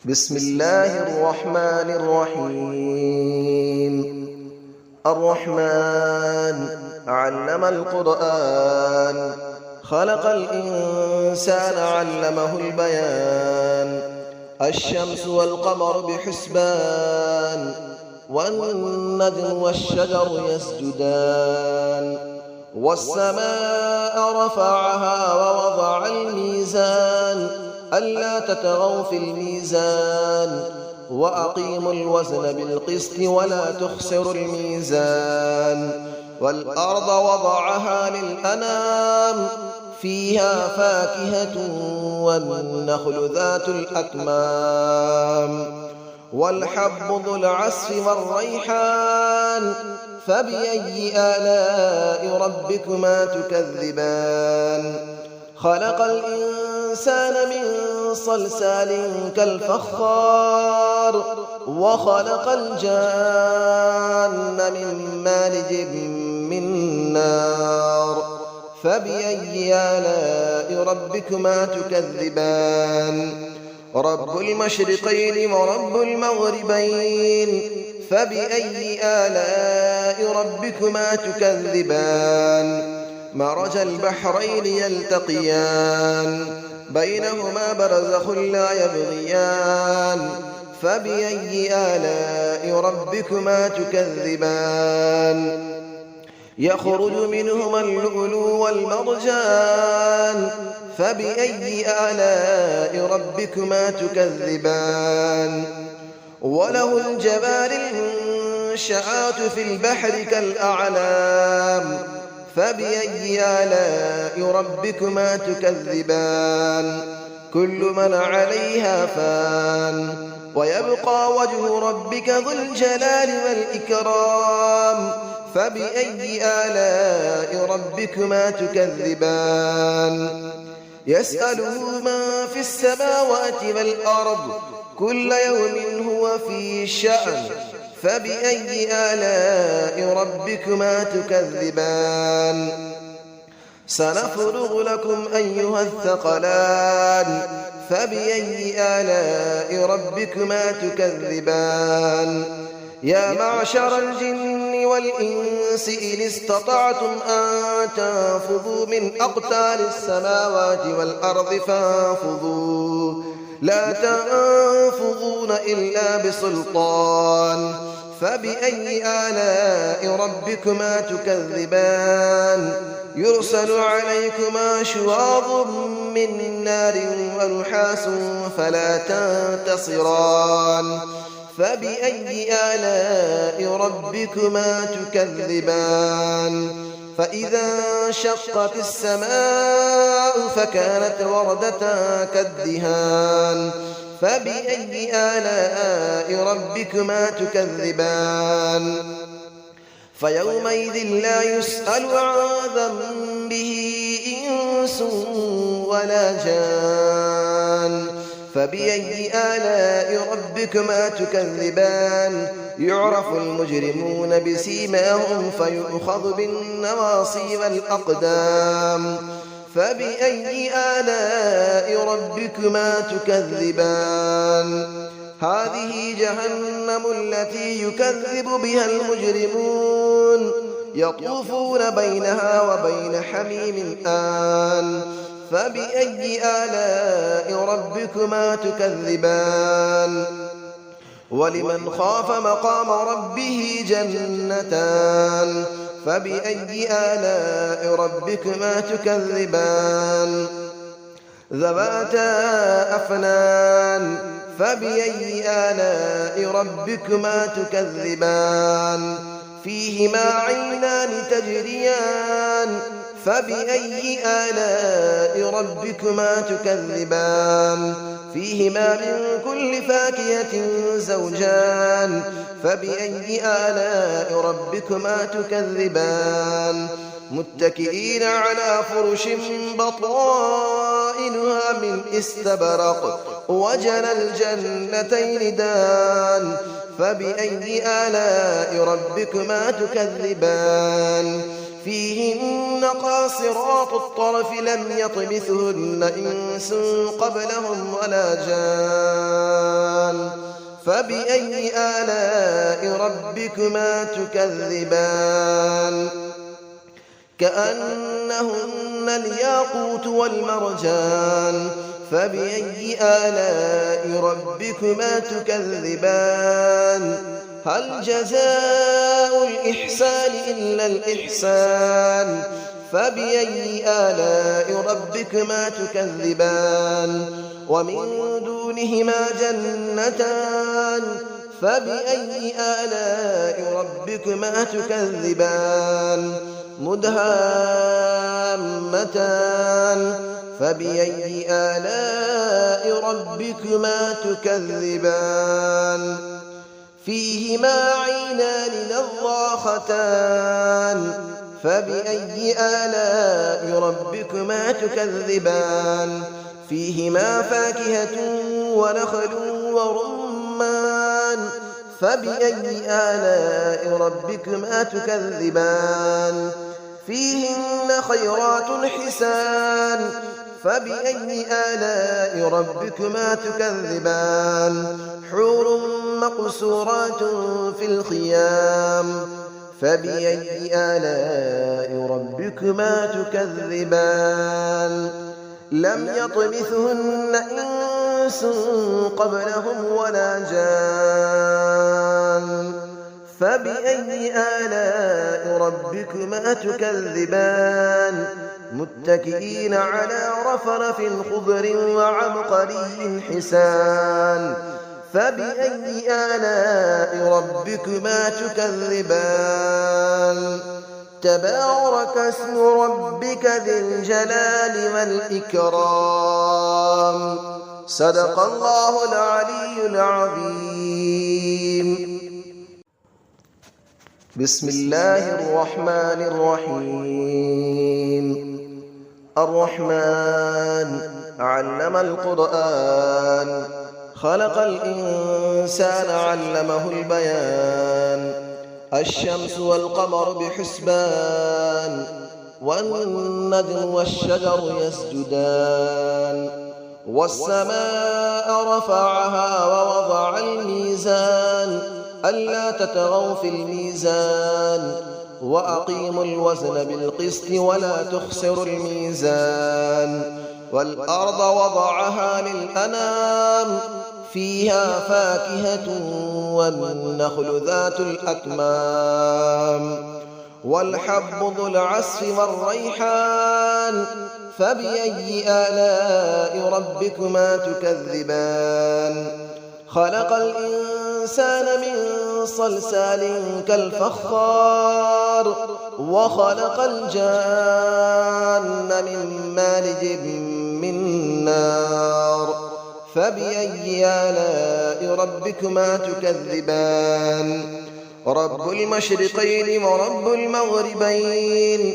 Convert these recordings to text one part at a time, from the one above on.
بسم الله الرحمن الرحيم. الرحمن علم القرآن، خلق الإنسان علمه البيان. الشمس والقمر بحسبان، والنجم والشجر يسجدان. والسماء رفعها ووضع الميزان، ألا تطغوا في الميزان، وأقيموا الوزن بالقسط ولا تخسروا الميزان. والأرض وضعها للأنام، فيها فاكهة والنخل ذات الأكمام، والحب ذو العصف والريحان. فبأي آلاء ربكما تكذبان؟ خلق الإنسان من صلصال كالفخار، وخلق الجان من مارج من نار. فبأي آلاء ربكما تكذبان؟ رب المشرقين ورب المغربين. فبأي آلاء ربكما تكذبان؟ مرج البحرين يلتقيان، بينهما برزخ لا يبغيان. فبأي آلاء ربكما تكذبان؟ يخرج منهما اللؤلؤ والمرجان. فبأي آلاء ربكما تكذبان؟ وله الجوار المنشآت في البحر كالأعلام. فبأي آلاء ربكما تكذبان؟ كل من عليها فان، ويبقى وجه ربك ذو الجلال والإكرام. فبأي آلاء ربكما تكذبان؟ يسأله من في السماوات والأرض، كل يوم هو في شأن. فبأي آلاء ربكما تكذبان؟ سنفرغ لكم أيها الثقلان. فبأي آلاء ربكما تكذبان؟ يا معشر الجن والإنس إن استطعتم أن تنفذوا من أقطار السماوات والأرض فانفذوا، لا تنفذون إلا بسلطان. فبأي آلاء ربكما تكذبان؟ يرسل عليكما شواظ من نار ونحاس فلا تنتصران. فبأي آلاء ربكما تكذبان؟ فإذا انشقت السماء فكانت وردة كالدهان. فبأي آلاء ربكما تكذبان؟ فيومئذ لا يسأل عن ذنبه إنس ولا جان. فبأي آلاء ربكما تكذبان؟ يعرف المجرمون بسيماهم فيؤخذ بالنواصي والأقدام. فبأي آلاء ربكما تكذبان؟ هذه جهنم التي يكذب بها المجرمون، يطوفون بينها وبين حميم آن. فبأي آلاء ربكما تكذبان؟ ولمن خاف مقام ربه جنتان. فبأي آلاء ربكما تكذبان؟ ذواتا أفنان. فبأي آلاء ربكما تكذبان؟ فيهما عينان تجريان. فبأي آلاء ربكما تكذبان؟ فيهما من كل فاكهة زوجان. فبأي آلاء ربكما تكذبان؟ متكئين على فرش بطائنها من استبرق، وجنى الجنتين دان. فبأي آلاء ربكما تكذبان؟ فيهن قاصرات الطرف لم يطمثهن إنس قبلهم ولا جان. فبأي آلاء ربكما تكذبان كأنهن الياقوت والمرجان فبأي آلاء ربكما تكذبان هل جزاء الإحسان إلا الإحسان فبأي آلاء ربكما تكذبان ومن دونهما جنتان فبأي آلاء ربكما تكذبان مدهامتان فبأي آلاء ربكما تكذبان فيهما عينان نضاختان فبأي آلاء ربكما تكذبان فيهما فاكهة ونخل ورمان فبأي آلاء ربكما تكذبان فيهن خيرات حسان فبأي آلاء ربكما تكذبان حور مقصورات في الخيام فبأي آلاء ربكما تكذبان لم يطمثهن إنس قبلهم ولا جان فبأي آلاء ربكما تكذبان متكئين على رفرف خضر وعبقري حسان فبأي آلاء ربكما تكذبان تبارك اسم ربك ذي الجلال والإكرام صدق الله العلي العظيم بسم الله الرحمن الرحيم الرحمن علم القرآن خلق الإنسان علمه البيان الشمس والقمر بحسبان والنجم والشجر يسجدان والسماء رفعها ووضع الميزان ألا تطغوا في الميزان وأقيموا الوزن بالقسط ولا تخسروا الميزان والأرض وضعها للأنام فيها فاكهة والنخل ذات الأكمام والحب ذو العصف والريحان فبأي آلاء ربكما تكذبان خلق الإنسان من صلصال كالفخار وخلق الجان من مارج من نار فبأي آلاء ربكما تكذبان رب المشرقين ورب المغربين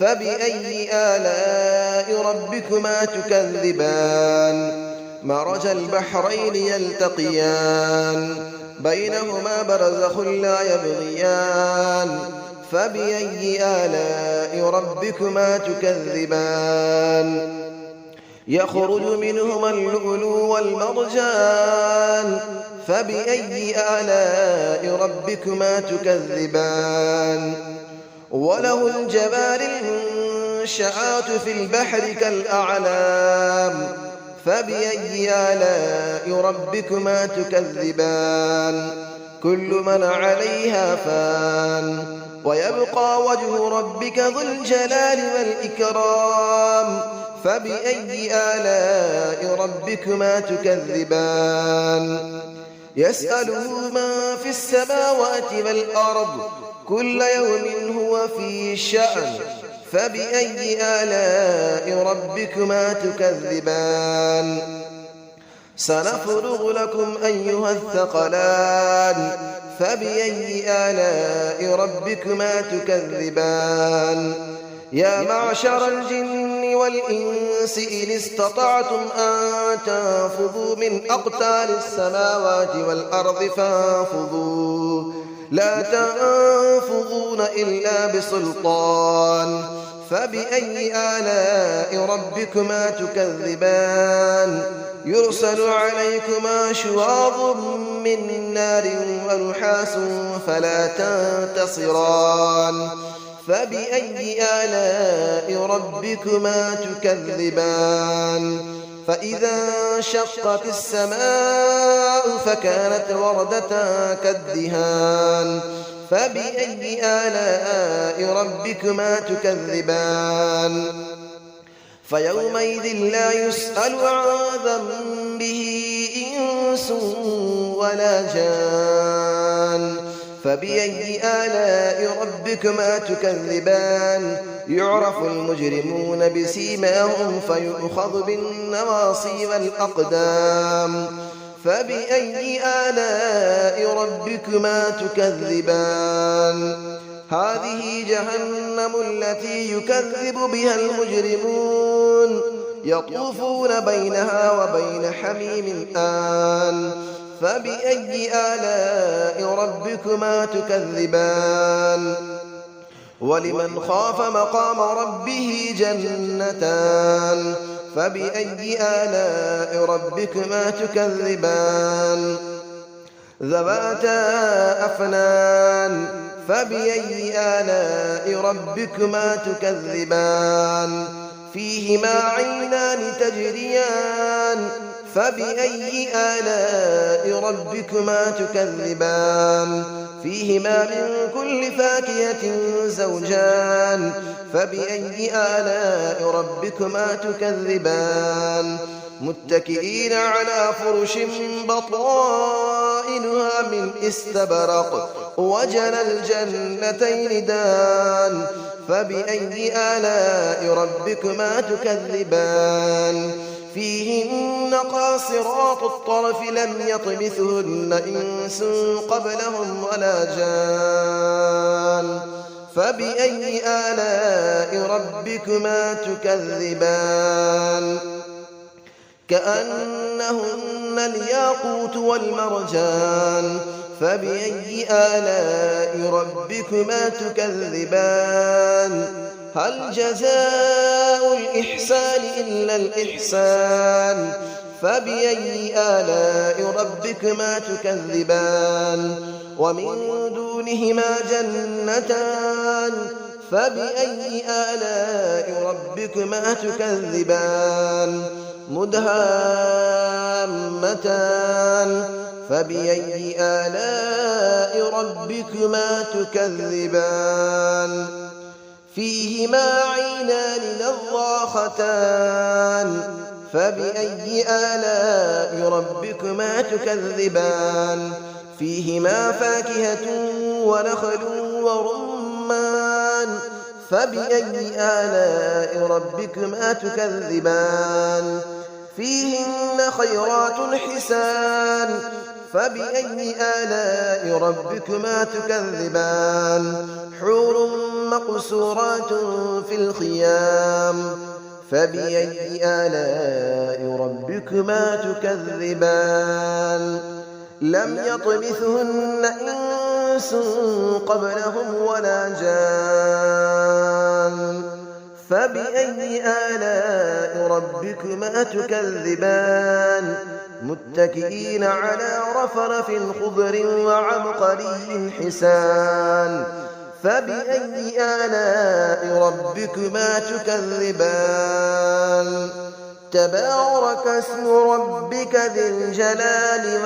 فبأي آلاء ربكما تكذبان مرج البحرين يلتقيان بينهما برزخ لا يبغيان فبأي آلاء ربكما تكذبان يخرج منهما اللؤلؤ والمرجان فبأي آلاء ربكما تكذبان وله الجبال المنشآت في البحر كالأعلام فبأي آلاء ربكما تكذبان كل من عليها فان ويبقى وجه ربك ذو الجلال والإكرام فبأي آلاء ربكما تكذبان يسأله من في السماوات والأرض كل يوم هو في شأن فبأي آلاء ربكما تكذبان سنفرغ لكم أيها الثقلان فبأي آلاء ربكما تكذبان يا معشر الجن والإنس إن استطعتم أن تنفذوا من أقطار السماوات والأرض فانفذوا لا تنفذون إلا بسلطان فبأي آلاء ربكما تكذبان يرسل عليكما شواظ من نار ونحاس فلا تنتصران فبأي آلاء ربكما تكذبان فإذا انشقت السماء فكانت وردة كالدهان فبأي آلاء ربكما تكذبان فيومئذ لا يسأل عن ذنبه إنس ولا جان فبأي آلاء ربكما تكذبان يعرف المجرمون بسيماهم فيؤخذ بالنواصي والأقدام فبأي آلاء ربكما تكذبان هذه جهنم التي يكذب بها المجرمون يطوفون بينها وبين حميم آن فبأي آلاء ربكما تكذبان ولمن خاف مقام ربه جنتان فبأي آلاء ربكما تكذبان ذواتا أفنان فبأي آلاء ربكما تكذبان فيهما عينان تجريان فبأي آلاء ربكما تكذبان فيهما من كل فاكهة زوجان فبأي آلاء ربكما تكذبان متكئين على فرش بطائنها من استبرق وجنى الجنتين دان فبأي آلاء ربكما تكذبان فيهن قاصرات الطرف لم يطمثهن إنس قبلهم ولا جان فبأي آلاء ربكما تكذبان كأنهن الياقوت والمرجان فبأي آلاء ربكما تكذبان هل جزاء الإحسان إلا الإحسان فبأي آلاء ربكما تكذبان ومن دونهما جنتان فبأي آلاء ربكما تكذبان مدهامتان فبأي آلاء ربكما تكذبان فيهما عينان نضاختان فبأي آلاء ربكما تكذبان فيهما فاكهة ونخل ورمان فبأي آلاء ربكما تكذبان فيهن خيرات حسان فبأي آلاء ربكما تكذبان حور مقصورات في الخيام فبأي آلاء ربكما تكذبان لم يطمثهن إنس قبلهم ولا جان فبأي آلاء ربكما تكذبان متكئين على رفرف خضر وعبقري حسان فبأي آلاء ربكما تكذبان تبارك اسم ربك ذي الجلال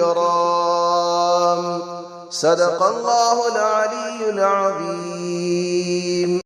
والإكرام صدق الله العلي العظيم.